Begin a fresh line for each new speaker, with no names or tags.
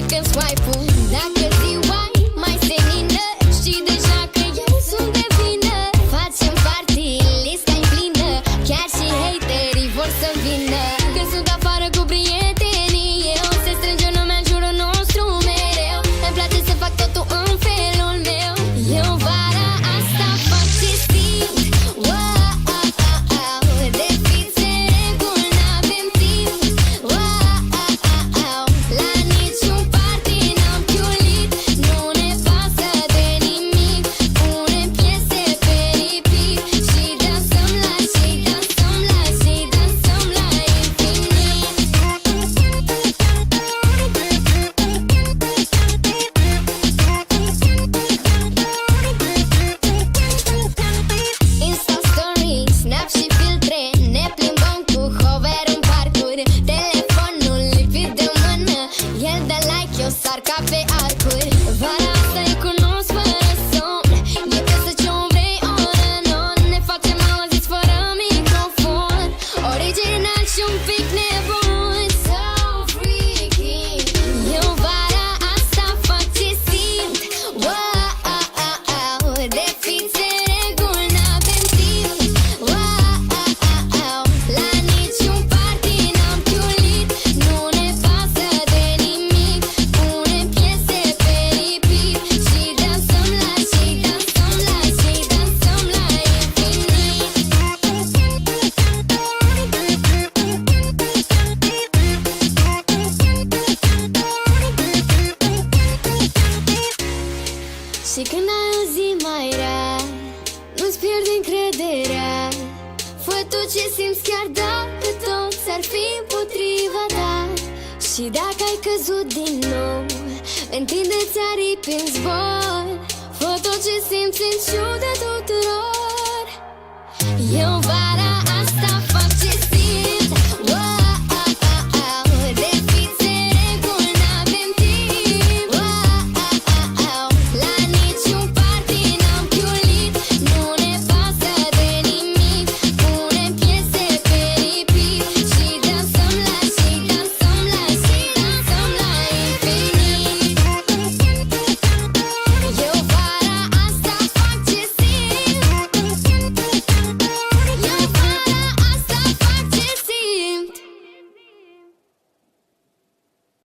când swipe-ul. Dacă ziua mai senină, știi deja că eu sunt de vină. Facem party, lista-i plină, chiar și haterii vor să vină. Când sunt afară cu prietenii, eu se strânge lumea în jurul nostru mereu. Îmi place să fac totul în felul meu. Eu vara asta fac ce simt. De fițe reguli n-avem timp. La niciun party n-am chiulit. Nu ne pasă de nimic. Punem piese pe repeat și dansăm la și dansăm la și dansăm la infinit. Insta story, snap și filtre, ne plimbăm cu hover în parcuri. Telefonul lipit de mână, el dă like, eu sar ca pe arcuri. Vara asta îi cunosc fără somn, e ca să ce-o vrei oră non. Ne facem auziți fără microfon, original și un pic nebun. So freaky. Eu vara asta fac ce simt. De fițe reguli n-avem timp. La niciun party n-am chiulit. Nu ne pasă de nimic. Punem piese pe repeat și dansăm la și dansăm la și dansăm la infinit. Și când ai o zi mai rea, nu-ți pierzi încrederea. Fă tu ce simți chiar dacă toți ar fi împotriva ta. Și dacă ai căzut din nou, întinde-ți aripi în zbor. Fă tot ce simți în ciuda tuturor. Eu vara